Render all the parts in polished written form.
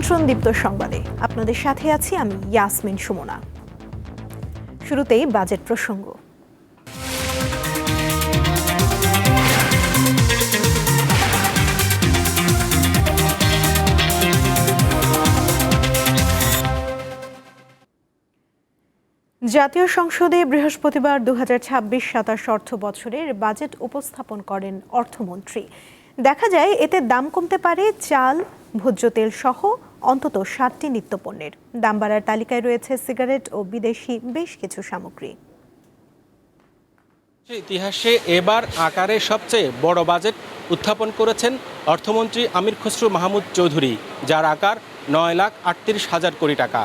আমন্ত্রণ দীপ্ত সংবাদে। আপনাদের সাথে আছি আমি ইয়াসমিন সুমনা। শুরুতেই বাজেট প্রসঙ্গ। জাতীয় সংসদে বৃহস্পতিবার 2026-27 অর্থ বছরের বাজেট উপস্থাপন করেন অর্থমন্ত্রী। দেখা যায় এতে দাম কমতে পারে চাল, ভোজ্য তেল সহ অন্তত 7টি নিত্যপণ্যের। দাম বাড়ার তালিকায় রয়েছে সিগারেট ও বিদেশি বেশ কিছু সামগ্রী। ইতিহাসে এবার আকারে সবচেয়ে বড় বাজেট উত্থাপন করেছেন অর্থমন্ত্রী আমির খসরু মাহমুদ চৌধুরী, যার আকার 9,38,000 কোটি টাকা।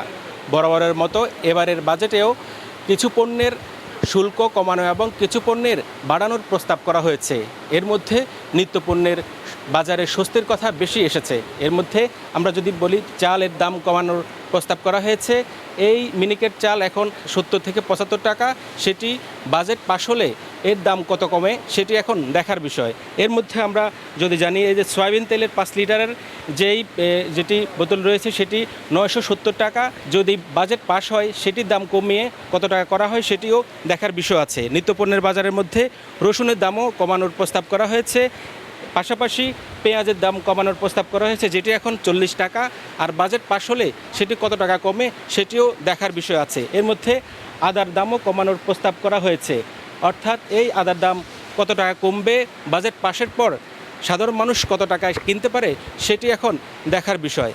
বরাবরের মতো এবারের বাজেটেও কিছু পণ্যের শুল্ক কমানো এবং কিছু পণ্যের বাড়ানোর প্রস্তাব করা হয়েছে। এর মধ্যে নিত্যপণ্যের বাজারে স্বস্তির কথা বেশি এসেছে। এর মধ্যে আমরা যদি বলি, চালের দাম কমানোর প্রস্তাব করা হয়েছে। এই মিনিকেট চাল এখন 70 থেকে 75 টাকা। সেটি বাজেট পাশ হলে এর দাম কত কমে সেটি এখন দেখার বিষয়। এর মধ্যে আমরা যদি জানি, এই যে সয়াবিন তেলের 5 লিটারের যেটি বোতল রয়েছে সেটি 970 টাকা। যদি বাজেট পাশ হয় সেটির দাম কমিয়ে কত টাকা করা হয় সেটিও দেখার বিষয় আছে। নিত্যপণ্যের বাজারের মধ্যে রসুনের দামও কমানোর প্রস্তাব করা হয়েছে। পাশাপাশি পেঁয়াজের দাম কমানোর প্রস্তাব করা হয়েছে, যেটি এখন 40 টাকা। আর বাজেট পাশ হলে সেটি কত টাকা কমে সেটিও দেখার বিষয় আছে। এর মধ্যে আদার দামও কমানোর প্রস্তাব করা হয়েছে। অর্থাৎ এই আদার দাম কত টাকা কমবে, বাজেট পাশের পর সাধারণ মানুষ কত টাকায় কিনতে পারে সেটি এখন দেখার বিষয়।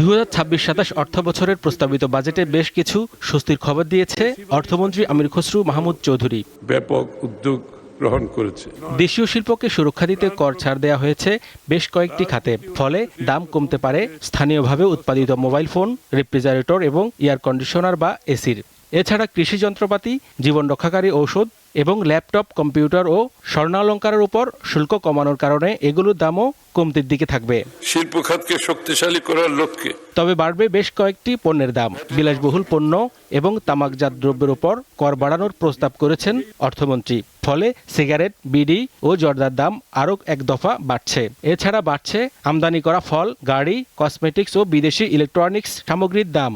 2026-27 অর্থ বছরের প্রস্তাবিত বাজেটে বেশ কিছু স্বস্তির খবর দিয়েছে অর্থমন্ত্রী আমির খসরু মাহমুদ চৌধুরী। ব্যাপক উদ্যোগ গ্রহণ করেছে। দেশীয় শিল্পকে সুরক্ষা দিতে কর ছাড় দেওয়া হয়েছে বেশ কয়েকটি খাতে। ফলে দাম কমতে পারে স্থানীয়ভাবে উৎপাদিত মোবাইল ফোন, রেফ্রিজারেটর এবং এয়ার কন্ডিশনার বা এসির। এছাড়া কৃষি যন্ত্রপাতি, জীবন রক্ষাকারী ঔষধ এবং ল্যাপটপ, কম্পিউটার ও স্বর্ণালংকারের উপর শুল্ক কমানোর কারণে এগুলোর দামও কমতির দিকে থাকবে। শিল্প খাতকে শক্তিশালী করার লক্ষ্যে তবে বাড়বে বেশ কয়েকটি পণ্যের দাম। বিলাসবহুল পণ্য এবং তামাকজাত দ্রব্যের উপর কর বাড়ানোর প্রস্তাব করেছেন অর্থমন্ত্রী। ফলে সিগারেট, বিড়ি ও জর্দার দাম আরও এক দফা বাড়ছে। এছাড়া বাড়ছে আমদানি করা ফল, গাড়ি, কসমেটিক্স ও বিদেশি ইলেকট্রনিক্স সামগ্রীর দাম।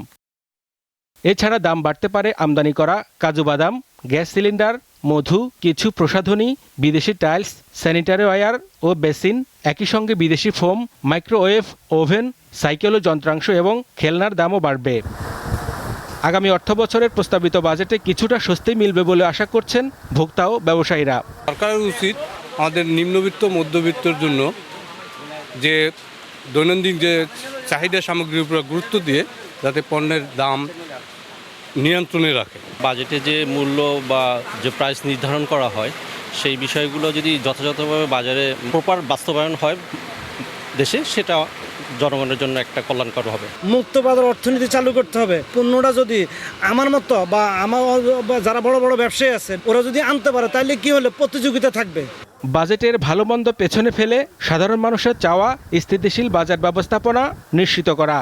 এছাড়া দাম বাড়তে পারে আমদানি করা কাজু বাদাম, গ্যাস সিলিন্ডার, মধু, কিছু প্রসাধনী, বিদেশি টাইলস, স্যানিটারি ওয়্যার ও বেসিন, একই সঙ্গে বিদেশি ফোম, মাইক্রোওয়েভ, ওভেন, সাইকেল ও যন্ত্রাংশ এবং খেলনার দামও বাড়বে। আগামী অর্থ বছরের প্রস্তাবিত বাজেটে কিছুটা স্বস্তি মিলবে বলে আশা করছেন ভোক্তা ও ব্যবসায়ীরা। সরকারের উচিত আমাদের নিম্নবিত্ত মধ্যবিত্তর জন্য যে দৈনন্দিন যে চাহিদা সামগ্রীর উপর গুরুত্ব দিয়ে যাতে পণ্যের দাম নিয়ন্ত্রণে রাখে। বাজেটে যে মূল্য বা যে প্রাইস নির্ধারণ করা হয় সেই বিষয়গুলো যদি যথাযথভাবে বাজারে প্রপার বাস্তবায়ন হয় দেশে, সেটা জনগণের জন্য একটা কল্যাণকর হবে। মুক্ত বাজার অর্থনীতি চালু করতে হবে। পণ্যটা যদি আমার মতো বা আমার যারা বড় বড় ব্যবসায়ী আছেন ওরা যদি আনতে পারে তাহলে কি হলো, প্রতিযোগিতা থাকবে। বাজেটের ভালো মন্দ পেছনে ফেলে সাধারণ মানুষের চাওয়া স্থিতিশীল বাজার ব্যবস্থাপনা নিশ্চিত করা।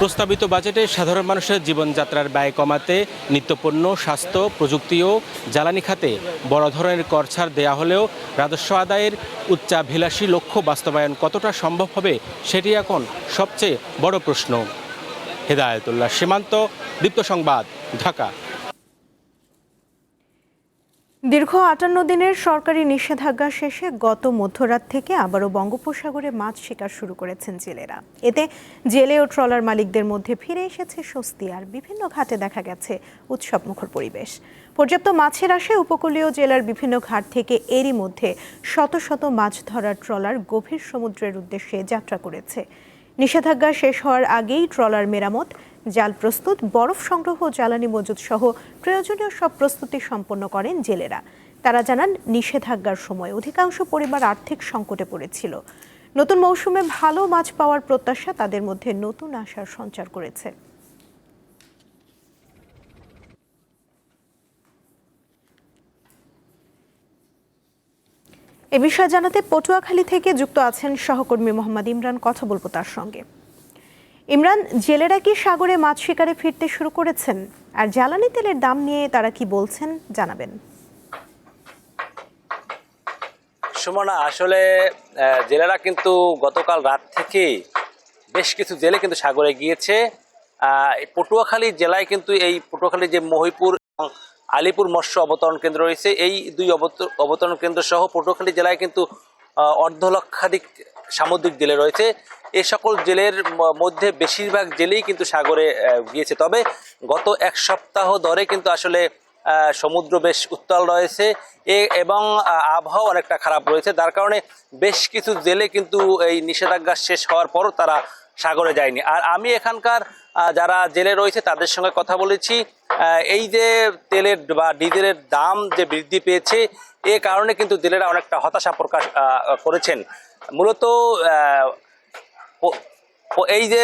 প্রস্তাবিত বাজেটে সাধারণ মানুষের জীবনযাত্রার ব্যয় কমাতে নিত্যপণ্য, স্বাস্থ্য, প্রযুক্তি ও জ্বালানি খাতে বড় ধরনের কর ছাড় দেওয়া হলেও রাজস্ব আদায়ের উচ্চাভিলাষী লক্ষ্য বাস্তবায়ন কতটা সম্ভব হবে সেটি এখন সবচেয়ে বড় প্রশ্ন। হেদায়েতুল্লাহ সীমান্ত, দীপ্ত সংবাদ, ঢাকা। দীর্ঘ 58 দিনের সরকারি নিষেধাজ্ঞা শেষে গত মধ্যরাত থেকে আবারও বঙ্গোপসাগরে মাছ শিকার শুরু করেছেন জেলেরা। এতে জেলে ও ট্রলার মালিকদের মধ্যে ফিরে এসেছে স্বস্তি, আর বিভিন্ন ঘাটে দেখা গেছে উৎসবমুখর পরিবেশ। পর্যাপ্ত মাছের আশায় উপকূলীয় জেলার বিভিন্ন ঘাট থেকে এরই মধ্যে শত শত মাছ ধরার ট্রলার গভীর সমুদ্রের উদ্দেশ্যে যাত্রা করেছে। নিষেধাজ্ঞা শেষ হওয়ার আগেই ট্রলার মেরামত, জাল প্রস্তুত, বরফ সংগ্রহ, জ্বালানি মজুত সহ প্রয়োজনীয় সব প্রস্তুতি সম্পন্ন করেন জেলেরা। তারা জানান, নিষেধাজ্ঞার সময় অধিকাংশ পরিবার আর্থিক সংকটে পড়েছিল। নতুন মৌসুমে ভালো মাছ পাওয়ার প্রত্যাশা তাদের মধ্যে নতুন আশার সঞ্চার করেছে। এ বিষয়ে জানাতে পটুয়াখালী থেকে যুক্ত আছেন সহকর্মী মোহাম্মদ ইমরান। কথা বলবো তার সঙ্গে। ইমরান, জেলেরা কি সাগরে মাছ শিকারে ফিরতে শুরু করেছেন? আর জ্বালানি তেলের দাম নিয়ে তারা কি বলছেন জানাবেন। সুমনা, আসলে জেলেরা কিন্তু গতকাল রাত থেকেই বেশ কিছু জেলে কিন্তু সাগরে গিয়েছে। পটুয়াখালী জেলায় কিন্তু এই পটুয়াখালী যে মহিপুর এবং আলিপুর মৎস্য অবতরণ কেন্দ্র রয়েছে, এই দুই অবতরণ কেন্দ্র সহ পটুয়াখালী জেলায় কিন্তু অর্ধলক্ষাধিক সামুদ্রিক জেলে রয়েছে। এই সকল জেলের মধ্যে বেশিরভাগ জেলেই কিন্তু সাগরে গিয়েছে। তবে গত এক সপ্তাহ ধরে কিন্তু আসলে সমুদ্র বেশ উত্তাল রয়েছে এবং আবহাওয়া অনেকটা খারাপ রয়েছে, যার কারণে বেশ কিছু জেলে কিন্তু এই নিষেধাজ্ঞা শেষ হওয়ার পরও তারা সাগরে যায়নি। আর আমি এখানকার যারা জেলে রয়েছে তাদের সঙ্গে কথা বলেছি। এই যে তেলের বা ডিজেলের দাম যে বৃদ্ধি পেয়েছে, এ কারণে কিন্তু জেলেরা অনেকটা হতাশা প্রকাশ করেছেন। মূলত এই যে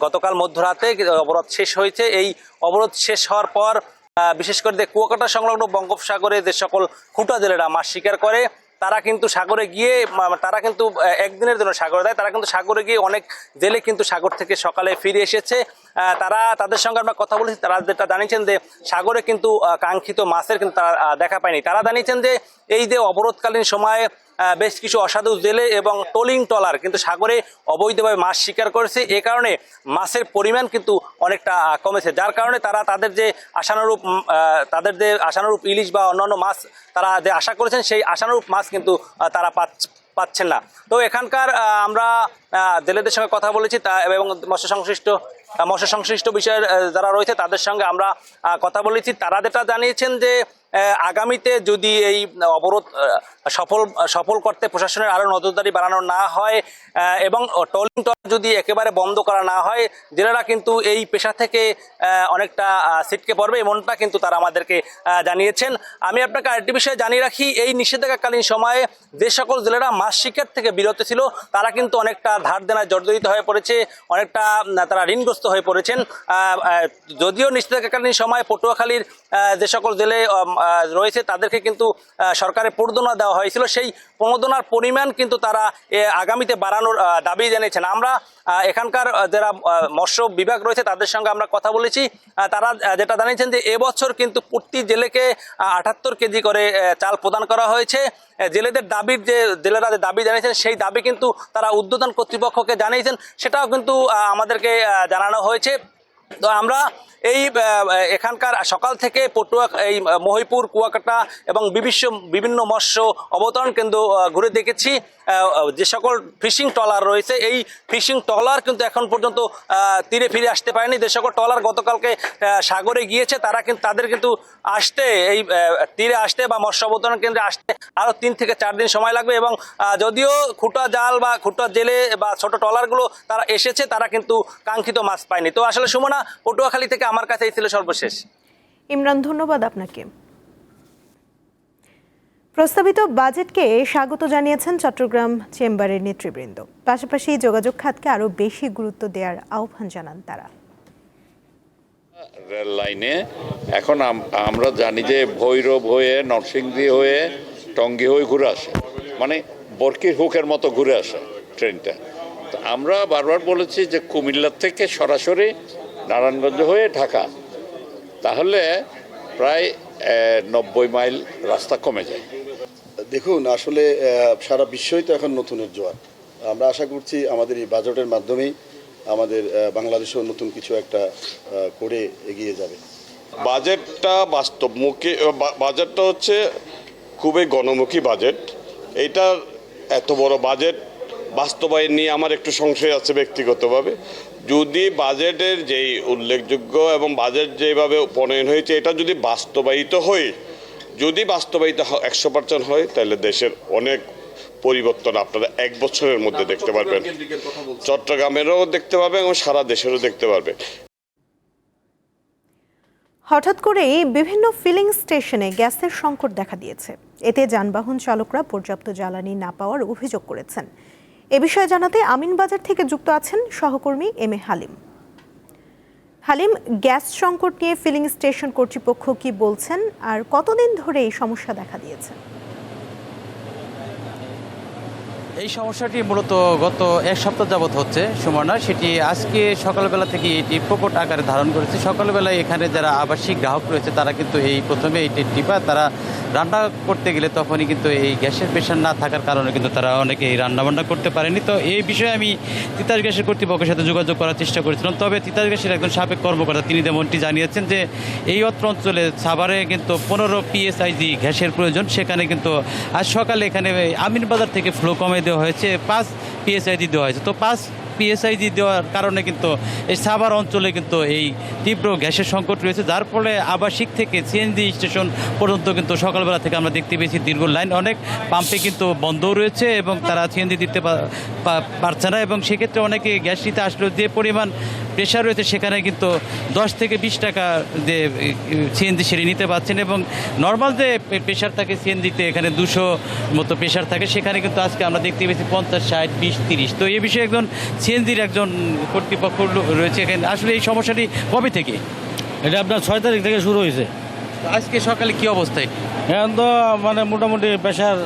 গতকাল মধ্যরাতে অবরোধ শেষ হয়েছে, এই অবরোধ শেষ হওয়ার পর বিশেষ করে কুয়াকাটা সংলগ্ন বঙ্গোপসাগরে যে সকল খুঁটা জেলেরা মাছ শিকার করে তারা কিন্তু সাগরে গিয়ে তারা কিন্তু একদিনের জন্য সাগরে দেয়, তারা কিন্তু সাগরে গিয়ে অনেক জেলে কিন্তু সাগর থেকে সকালে ফিরে এসেছে। তাদের সঙ্গে আমরা কথা বলেছি, তারা যেটা জানিয়েছেন যে সাগরে কিন্তু কাঙ্ক্ষিত মাছের কিন্তু তারা দেখা পায়নি। তারা জানিয়েছেন যে এই যে অবরোধকালীন সময়ে বেশ কিছু অসাধু জেলে এবং ট্রলিং ট্রলার কিন্তু সাগরে অবৈধভাবে মাছ শিকার করেছে। এ কারণে মাছের পরিমাণ কিন্তু অনেকটা কমেছে, যার কারণে তারা তাদের যে আশানুরূপ ইলিশ বা অন্যান্য মাছ তারা যে আশা করেছেন সেই আশানুরূপ মাছ কিন্তু তারা পাচ্ছেন না। তো এখানকার আমরা জেলেদের সঙ্গে কথা বলেছি এবং মৎস্য সংশ্লিষ্ট বিষয়ের যারা রয়েছে তাদের সঙ্গে আমরা কথা বলেছি। তারা যেটা জানিয়েছেন যে আগামীতে যদি এই অবরোধ সফল করতে প্রশাসনের আরও নজরদারি বাড়ানো না হয় এবং ট্রলিং যদি একেবারে বন্ধ করা না হয়, জেলেরা কিন্তু এই পেশা থেকে অনেকটা ছিটকে পড়বে, এমনটা কিন্তু তারা আমাদেরকে জানিয়েছেন। আমি আপনাকে আরেকটি বিষয়ে জানিয়ে রাখি, এই নিষেধাজ্ঞাকালীন সময়ে যে সকল জেলেরা মাছ শিকার থেকে বিরত ছিল তারা কিন্তু অনেকটা ধার দেনায় জর্জরিত হয়ে পড়েছে, অনেকটা তারা ঋণগ্রস্ত হয়ে পড়েছেন। যদিও নিষেধাজ্ঞাকালীন সময় পটুয়াখালীর যে সকল জেলে রয়েছে তাদেরকে কিন্তু সরকারের প্রণোদনা দেওয়া হয়েছিল, সেই প্রণোদনার পরিমাণ কিন্তু তারা আগামীতে বাড়ানোর দাবি জানিয়েছেন। আমরা এখানকার যারা মৎস্য বিভাগ রয়েছে তাদের সঙ্গে আমরা কথা বলেছি। তারা যেটা জানিয়েছেন যে এবছর কিন্তু প্রতি জেলেকে 78 কেজি করে চাল প্রদান করা হয়েছে। জেলেরা যে দাবি জানিয়েছেন সেই দাবি কিন্তু তারা ঊর্ধ্বতন কর্তৃপক্ষকে জানিয়েছেন, সেটাও কিন্তু আমাদেরকে জানানো হয়েছে। তো আমরা এই এখানকার সকাল থেকে এই মহিপুর, কুয়াকাটা এবং বিভিন্ন মৎস্য অবতরণ কেন্দ্র ঘুরে দেখেছি। যে সকল ফিশিং ট্রলার রয়েছে এই ফিশিং ট্রলার কিন্তু এখন পর্যন্ত তীরে ফিরে আসতে পারেনি। যে সকল ট্রলার গতকালকে সাগরে গিয়েছে তাদের কিন্তু আসতে এই তীরে আসতে বা মৎস্য অবতরণ কেন্দ্রে আসতে আরও 3 থেকে 4 দিন সময় লাগবে এবং যদিও খুঁটা জাল বা খুঁটা জেলে বা ছোট ট্রলারগুলো তারা এসেছে, তারা কিন্তু কাঙ্ক্ষিত মাছ পায়নি। তো আসলে সুমনা, পটুয়াখালী থেকে আমার কাছে এই ছিল সর্বশেষ। ইমরান, ধন্যবাদ আপনাকে। প্রস্তাবিত বাজেটকে স্বাগত জানিয়েছেন চট্টগ্রাম চেম্বারের নেতৃবৃন্দ। পাশাপাশি যোগাযোগ খাতকে আরও বেশি গুরুত্ব দেওয়ার আহ্বান জানান তারা। রেল লাইনে এখন আমরা জানি যে ভৈরব হয়ে, নরসিংদী হয়ে, টঙ্গী হয়ে ঘুরে আসে, মানে বরকির হুকের মতো ঘুরে আসে ট্রেনটা। তো আমরা বারবার বলেছি যে কুমিল্লা থেকে সরাসরি নারায়ণগঞ্জ হয়ে ঢাকা, তাহলে প্রায় 90 মাইল রাস্তা কমে যায়। দেখুন, আসলে সারা বিশ্বই তো এখন নতুনের জোয়ার। আমরা আশা করছি আমাদের এই বাজেটের মাধ্যমেই আমাদের বাংলাদেশেও নতুন কিছু একটা করে এগিয়ে যাবে। বাজেটটা বাস্তবমুখী, বাজেটটা হচ্ছে খুবই গণমুখী বাজেট। এইটা এত বড় বাজেট বাস্তবায়ন নিয়ে আমার একটু সংশয় আছে ব্যক্তিগতভাবে। যদি বাজেটের যেই উল্লেখযোগ্য এবং বাজেট যেভাবে প্রণয়ন হয়েছে এটা যদি বাস্তবায়িত হয়, 100% হয়, তাহলে দেশের অনেক পরিবর্তন আপনারা 1 বছরের মধ্যে দেখতে পারবেন। চট্টগ্রামেরও দেখতে পারবেন এবং সারা দেশেরও দেখতে পারবেন। হঠাৎ করেই বিভিন্ন ফিলিং স্টেশনে গ্যাসের সংকট দেখা দিয়েছে। এতে যানবাহন চালকরা পর্যাপ্ত জ্বালানি না পাওয়ার অভিযোগ করেছেন। এ বিষয়ে জানাতে আমিনবাজার থেকে যুক্ত আছেন সহকর্মী M A Halim. Halim, gas সংকট নিয়ে ফিলিং স্টেশন কর্তৃপক্ষ কি বলছেন, আর কতদিন ধরে এই সমস্যা দেখা দিয়েছে? এই সমস্যাটি মূলত গত এক সপ্তাহ যাবৎ হচ্ছে সুমনা, সেটি আজকে সকালবেলা থেকে এটি প্রকট আকারে ধারণ করেছে। সকালবেলায় এখানে যারা আবাসিক গ্রাহক রয়েছে তারা কিন্তু এই প্রথমে এই টিপা তারা রান্না করতে গেলে তখনই কিন্তু এই গ্যাসের প্রেশার না থাকার কারণে কিন্তু তারা অনেকে এই রান্নাবান্না করতে পারেনি। তো এই বিষয়ে আমি তিতাস গ্যাসের কর্তৃপক্ষের সাথে যোগাযোগ করার চেষ্টা করেছিলাম, তবে তিতাস গ্যাসের একজন সাবেক কর্মকর্তা তিনি যেমনটি জানিয়েছেন যে এই অত্র অঞ্চলে সাভারে কিন্তু 15 PSIG গ্যাসের প্রয়োজন। সেখানে কিন্তু আজ সকালে এখানে আমিনবাজার থেকে ফ্লো কমে দেওয়া হয়েছে, 5 PSIG দেওয়া হয়েছে। তো 5 PSIG দেওয়ার কারণে কিন্তু এই সাভার অঞ্চলে কিন্তু এই তীব্র গ্যাসের সংকট রয়েছে, যার ফলে আবাসিক থেকে CNG স্টেশন পর্যন্ত কিন্তু সকালবেলা থেকে আমরা দেখতে পেয়েছি দীর্ঘ লাইন। অনেক পাম্পে কিন্তু বন্ধও রয়েছে এবং তারা CNG দিতে পারছে না, এবং সেক্ষেত্রে অনেকে গ্যাস নিতে আসলেও যে পরিমাণ প্রেশার রয়েছে সেখানে কিন্তু 10 থেকে 20 টাকা যে CNG সেরে নিতে পারছেন, এবং নর্মাল যে প্রেশার থাকে CNGতে এখানে 200 মতো প্রেশার থাকে, সেখানে কিন্তু আজকে আমরা দেখতে পেয়েছি 50, 60, 20, 30। তো এই বিষয়ে একজন CNGর একজন কর্তৃপক্ষ রয়েছে এখানে। আসলে এই সমস্যাটি কবে থেকে? এটা আপনার 6 তারিখ থেকে শুরু হয়েছে। আজকে সকালে কি অবস্থায়? এখন তো মানে মোটামুটি প্রেশার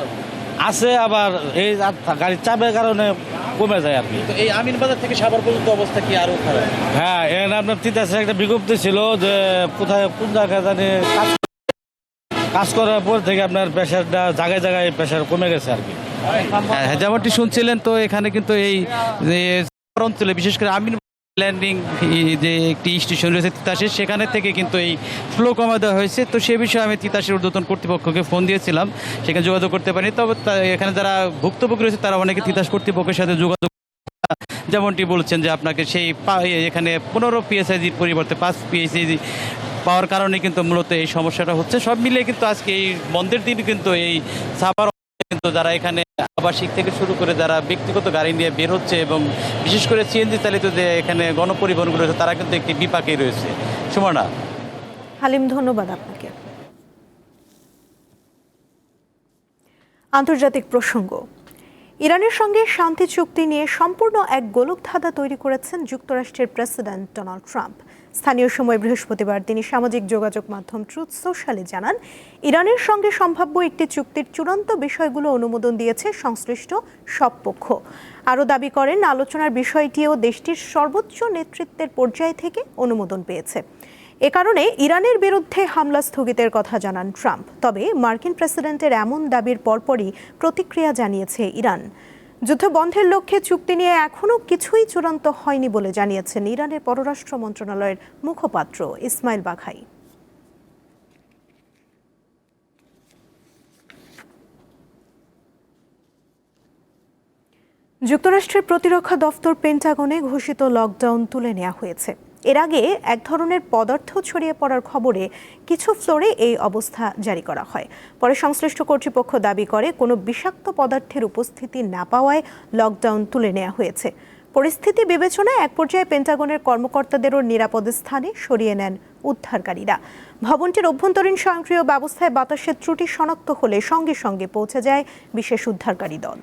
আছে, আবার এই গাড়ির চাপের কারণে কমে যায় আর কি। তো এই আমিনবাজার থেকে সাভার পর্যন্ত অবস্থা কি আরও খারাপ? হ্যাঁ, এখানে আপনার তিতাসে একটা বিজ্ঞপ্তি ছিল যে কোথায় কোন জায়গায় জানি কাজ করার পর থেকে আপনার প্রেশারটা জায়গায় জায়গায় প্রেশার কমে গেছে আর কি। হ্যাঁ, যেমনটি শুনছিলেন, তো এখানে কিন্তু এই অঞ্চলে বিশেষ করে আমিন ল্যান্ডিং যে একটি স্টেশন রয়েছে তিতাসের, সেখানে থেকে কিন্তু এই ফ্লো কমা দেওয়া হয়েছে। তো সে বিষয়ে আমি তিতাসের ঊর্ধ্বতন কর্তৃপক্ষকে ফোন দিয়েছিলাম, সেখানে যোগাযোগ করতে পারিনি। তবে এখানে যারা ভুক্তভোগী রয়েছে তারা অনেকে তিতাস কর্তৃপক্ষের সাথে যোগাযোগ, যেমনটি বলছেন যে আপনাকে সেই এখানে 15 PSIGর পরিবর্তে 5 PSIG পাওয়ার কারণে কিন্তু মূলত এই সমস্যাটা হচ্ছে। সব মিলিয়ে কিন্তু আজকে এই বন্ধের দিন কিন্তু এই সাভার কিন্তু যারা এখানে আবাসিক থেকে শুরু করে যারা ব্যক্তিগত গাড়ি নিয়ে বের হচ্ছে এবং বিশেষ করে CNG চালিত যে এখানে গণপরিবহনগুলো রয়েছে তারা কিন্তু একটি বিপাকেই রয়েছে। সুমনা। হালিম, ধন্যবাদ আপনাকে। আন্তর্জাতিক প্রসঙ্গ। ইরানের সঙ্গে শান্তি চুক্তি নিয়ে সম্পূর্ণ এক গোলকধাঁধা তৈরি করেছেন যুক্তরাষ্ট্রের প্রেসিডেন্ট ডোনাল্ড ট্রাম্প। স্থানীয় সময় বৃহস্পতিবার তিনি সামাজিক যোগাযোগ মাধ্যম ট্রুথ সোশ্যালে জানান, ইরানের সঙ্গে সম্ভাব্য একটি চুক্তির চূড়ান্ত বিষয়গুলো অনুমোদন দিয়েছে সংশ্লিষ্ট সব পক্ষ। আরও দাবি করেন, আলোচনার বিষয়টিও দেশটির সর্বোচ্চ নেতৃত্বের পর্যায় থেকে অনুমোদন পেয়েছে। এ কারণে ইরানের বিরুদ্ধে হামলা স্থগিতের কথা জানান ট্রাম্প। তবে মার্কিন প্রেসিডেন্টের এমন দাবির পরপরই প্রতিক্রিয়া জানিয়েছে ইরান। যুদ্ধ বন্ধের লক্ষ্যে চুক্তি নিয়ে এখনও কিছুই চূড়ান্ত হয়নি বলে জানিয়েছেন ইরানের পররাষ্ট্র মন্ত্রণালয়ের মুখপাত্র ইসমাইল বাঘাই। যুক্তরাষ্ট্রের প্রতিরক্ষা দফতর পেন্টাগনে ঘোষিত লকডাউন তুলে নেওয়া হয়েছে। এর আগে এক ধরনের পদার্থ ছড়িয়ে পড়ার খবরে কিছু ফ্লোরে এই অবস্থা জারি করা হয়। পরে সংশ্লিষ্ট কর্তৃপক্ষ দাবি করে কোনো বিষাক্ত পদার্থের উপস্থিতি না পাওয়ায় লকডাউন তুলে নেওয়া হয়েছে। পরিস্থিতি বিবেচনায় এক পর্যায়ে পেন্টাগনের কর্মকর্তাদেরও নিরাপদ স্থানে সরিয়ে নেন উদ্ধারকারীরা। ভবনটির অভ্যন্তরীণ স্বয়ংক্রিয় ব্যবস্থায় বাতাসের ত্রুটি শনাক্ত হলে সঙ্গে সঙ্গে পৌঁছে যায় বিশেষ উদ্ধারকারী দল।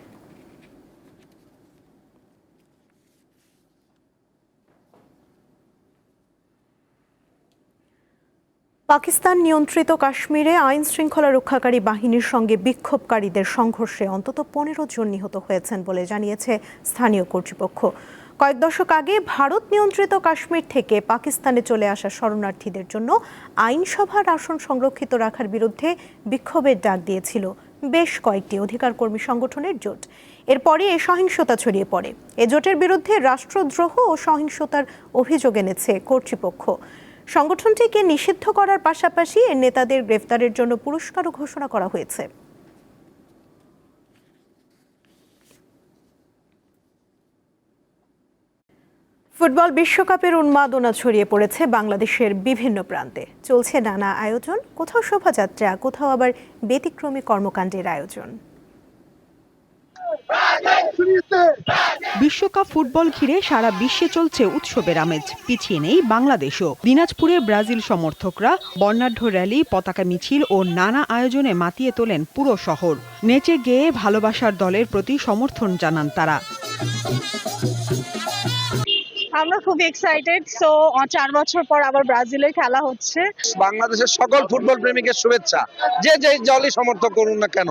পাকিস্তান নিয়ন্ত্রিত কাশ্মীরে আইন শৃঙ্খলা রক্ষাকারী বাহিনীর সঙ্গে বিক্ষোভকারীদের সংঘর্ষে অন্তত 15 জন নিহত হয়েছেন বলে জানিয়েছে স্থানীয় কর্তৃপক্ষ। কয়েক দশক আগে ভারত নিয়ন্ত্রিত কাশ্মীর থেকে পাকিস্তানে চলে আসা শরণার্থীদের জন্য আইনসভার আসন সংরক্ষিত রাখার বিরুদ্ধে বিক্ষোভের ডাক দিয়েছিল বেশ কয়েকটি অধিকার কর্মী সংগঠনের জোট। এরপরে এ সহিংসতা ছড়িয়ে পড়ে। এ জোটের বিরুদ্ধে রাষ্ট্রদ্রোহ ও সহিংসতার অভিযোগ এনেছে কর্তৃপক্ষ। সংগঠনটিকে নিষিদ্ধ করার পাশাপাশি এর নেতাদের গ্রেফতারের জন্য পুরস্কারও ঘোষণা করা হয়েছে। ফুটবল বিশ্বকাপের উন্মাদনা ছড়িয়ে পড়েছে বাংলাদেশের বিভিন্ন প্রান্তে। চলছে নানা আয়োজন, কোথাও শোভাযাত্রা, কোথাও আবার ব্যতিক্রমী কর্মকাণ্ডের আয়োজন। বিশ্বকাপ ফুটবল ঘিরে সারা বিশ্বে চলছে উৎসবের আমেজ। পিছিয়ে নেই বাংলাদেশও। দিনাজপুরে ব্রাজিল সমর্থকরা বর্ণাঢ্য র্যালি, পতাকা মিছিল ও নানা আয়োজনে মাতিয়ে তোলেন পুরো শহর। নেচে গেয়ে ভালোবাসার দলের প্রতি সমর্থন জানান তারা। আমরা খুবই এক্সাইটেড। সো 4 বছর পর আবার ব্রাজিলের খেলা হচ্ছে। বাংলাদেশের সকল ফুটবল প্রেমীকে শুভেচ্ছা, যে যে দলই সমর্থন করুন না কেন।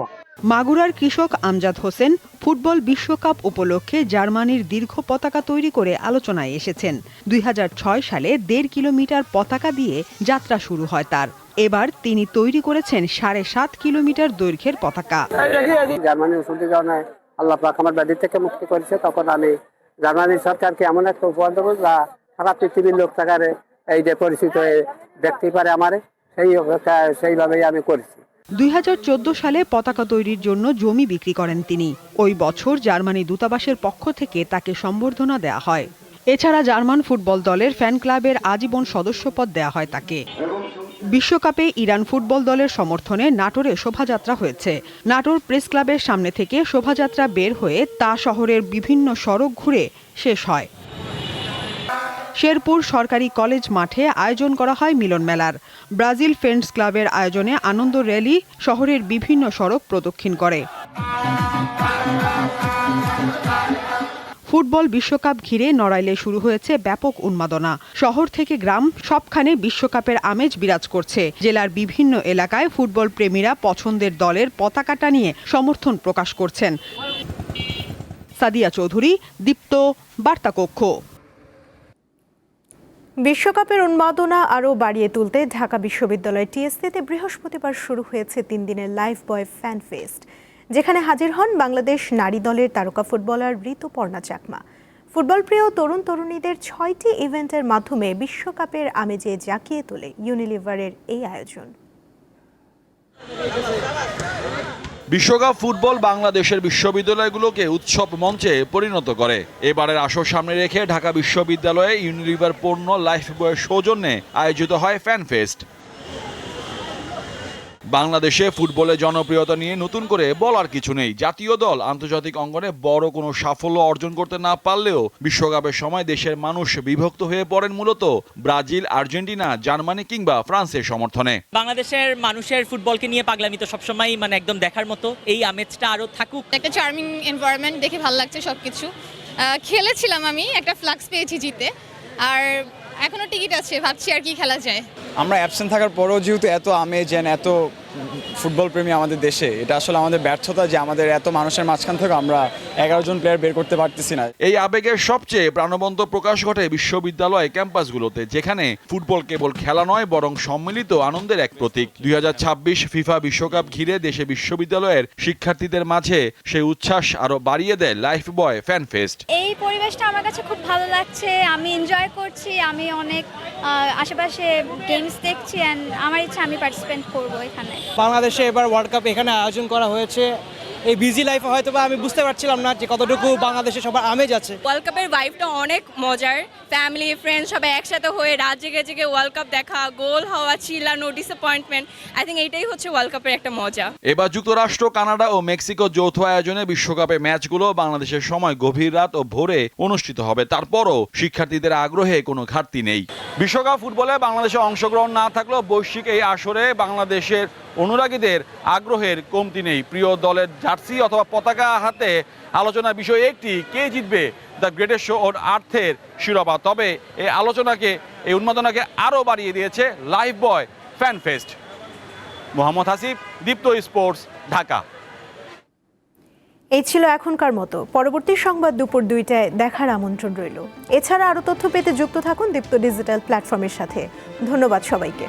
মাগুরার কৃষক আমজাদ হোসেন ফুটবল বিশ্বকাপ উপলক্ষে জার্মানির দীর্ঘ পতাকা তৈরি করে আলোচনায় এসেছেন। 2006 সালে 1.5 কিলোমিটার পতাকা দিয়ে যাত্রা শুরু হয় তার। এবার তিনি তৈরি করেছেন 7.5 কিলোমিটার দৈর্ঘ্যের পতাকা। জার্মানি ওষুধের কারণে আল্লাহ পাক আমার ব্যাধি থেকে মুক্তি করেছে, তখন আমি জার্মানির সরকারকে এমন একটা উপহার দেবো যা সারা পৃথিবীর লোক থাকারে এই যে পরিচিত হয়ে দেখতেই পারে আমারে, সেইভাবেই আমি করেছি। 2014 সালে পতাকা তৈরির জন্য জমি বিক্রি করেন তিনি। ওই বছর জার্মানি দূতাবাসের পক্ষ থেকে তাকে সম্বর্ধনা দেয়া হয়। এছাড়া জার্মান ফুটবল দলের ফ্যান ক্লাবের আজীবন সদস্যপদ দেয়া হয় তাকে। বিশ্বকাপে ইরান ফুটবল দলের সমর্থনে নাটোরে শোভাযাত্রা হয়েছে। নাটোর প্রেস ক্লাবের সামনে থেকে শোভাযাত্রা বের হয়ে তা শহরের বিভিন্ন সড়ক ঘুরে শেষ হয়। শেরপুর সরকারি কলেজ মাঠে আয়োজন করা হয় মিলন মেলার। ব্রাজিল ফ্রেন্ডস ক্লাবের আয়োজনে আনন্দ র্যালি শহরের বিভিন্ন সড়ক প্রদক্ষিণ করে। ফুটবল বিশ্বকাপ ঘিরে নড়াইলে শুরু হয়েছে ব্যাপক উন্মাদনা। শহর থেকে গ্রাম সবখানে বিশ্বকাপের আমেজ বিরাজ করছে। জেলার বিভিন্ন এলাকায় ফুটবল প্রেমীরা পছন্দের দলের পতাকাটা নিয়ে সমর্থন প্রকাশ করছেন। সাদিয়া চৌধুরী, দীপ্ত, বার্তাকক্ষ। বিশ্বকাপের উন্মাদনা আরও বাড়িয়ে তুলতে ঢাকা বিশ্ববিদ্যালয় টিএসসিতে বৃহস্পতিবার শুরু হয়েছে 3 দিনের লাইফ বয় ফ্যান ফেস্ট, যেখানে হাজির হন বাংলাদেশ নারী দলের তারকা ফুটবলার ঋতুপর্ণা চাকমা। ফুটবল প্রিয় তরুণ তরুণীদের 6টি ইভেন্টের মাধ্যমে বিশ্বকাপের আমেজে জাঁকিয়ে তোলে ইউনিলিভারের এই আয়োজন। বিশ্বকাপ ফুটবল বাংলাদেশের বিশ্ববিদ্যালয়গুলোকে উৎসব মঞ্চে পরিণত করে। এবারের আসর সামনে রেখে ঢাকা বিশ্ববিদ্যালয়ে ইউনিলিভার পণ্য লাইফ বয়ের সৌজন্যে আয়োজিত হয় ফ্যান ফেস্ট। বাংলাদেশে ফুটবলের জনপ্রিয়তা নিয়ে নতুন করে বলার কিছু নেই। জাতীয় দল আন্তর্জাতিক অঙ্গনে বড় কোনো সাফল্য অর্জন করতে না পারলেও বিশ্বকাপের সময় দেশের মানুষ বিভক্ত হয়ে পড়েন মূলত ব্রাজিল, আর্জেন্টিনা, জার্মানি কিংবা ফ্রান্সের সমর্থনে। বাংলাদেশের মানুষের ফুটবলকে নিয়ে পাগলামি তো সবসময় একদম দেখার মতো। এই আমেজটা আরো থাকুক। একটা চার্মিং এনভায়রনমেন্ট, দেখে ভালো লাগছে সবকিছু। খেলেছিলাম, আমি একটা ফ্লাক্স পেয়েছি জিতে, আর এখনো টিকিট আছে, ভাবছি আর কি খেলা যায়। আমরা অ্যাবসেন্ট থাকার পরেও যেহেতু এত আমেজ এত ফুটবল প্রেমী আমাদের দেশে, এটা আসলে আমাদের ব্যর্থতা যে আমাদের এত মানুষের মাঝখান থেকে আমরা 11 জন প্লেয়ার বের করতে পারতেছি না। এই আবেগের সবচেয়ে প্রাণবন্ত প্রকাশ ঘটে বিশ্ববিদ্যালয় ক্যাম্পাসগুলোতে, যেখানে ফুটবল কেবল খেলা নয় বরং সম্মিলিত আনন্দের এক প্রতীক। 2026 ফিফা বিশ্বকাপ ঘিরে দেশে বিশ্ববিদ্যালয়ের শিক্ষার্থীদের মাঝে সেই উচ্ছ্বাস আরো বাড়িয়ে দেয় লাইফ বয় ফ্যান ফেস্ট। এই পরিবেশটা আমার কাছে খুব ভালো লাগছে, আমি এনজয় করছি, আমি অনেক আশেপাশে গেমস দেখছি এন্ড আমার ইচ্ছা আমি পার্টিসিপেট করব এখানে। বাংলাদেশে এবার ওয়ার্ল্ড কাপ এখানে আয়োজন করা হয়েছে। এই বিজি লাইফে হয়তো বা আমি বুঝতে পারছিলাম না যে কতটুকু বাংলাদেশে সবার আমেজ আছে। ওয়ার্ল্ড কাপের ভাইবটা অনেক মজার, ফ্যামিলি ফ্রেন্ডস সবাই একসাথে হয়ে রাত জেগে জেগে ওয়ার্ল্ড কাপ দেখা, গোল হওয়া, চিল্লা, নো ডিসঅ্যাপয়েন্টমেন্ট। আই থিঙ্ক এইটাই হচ্ছে ওয়ার্ল্ড কাপের একটা মজা। এবার যুক্তরাষ্ট্র, কানাডা ও মেক্সিকো যৌথ আয়োজনে বিশ্বকাপের ম্যাচগুলো বাংলাদেশের সময় গভীর রাত ও ভোরে অনুষ্ঠিত হবে। তারপরও শিক্ষার্থীদের আগ্রহে কোনো ঘাটতি নেই। বিশ্বকাপ ফুটবলে বাংলাদেশে অংশগ্রহণ না থাকলেও বৈশ্বিক এই আসরে বাংলাদেশের অনুরাগীদের আগ্রহের কমতি নেই। প্রিয় দলের জার্সি অথবা পতাকা হাতে আলোচনার বিষয় একটি, কে জিতবে দ্য গ্রেটেস্ট শো অন আর্থের শিরোপা। তবে এই আলোচনাকে, এই উন্মাদনাকে আরও বাড়িয়ে দিয়েছে লাইফ বয় ফ্যান ফেস্ট। মোহাম্মদ হাসিব, দীপ্ত স্পোর্টস, ঢাকা। এই ছিল এখনকার মতো। পরবর্তী সংবাদ দুপুর 2টায় দেখার আমন্ত্রণ রইল। এছাড়া আরও তথ্য পেতে যুক্ত থাকুন দীপ্ত ডিজিটাল প্ল্যাটফর্মের সাথে। ধন্যবাদ সবাইকে।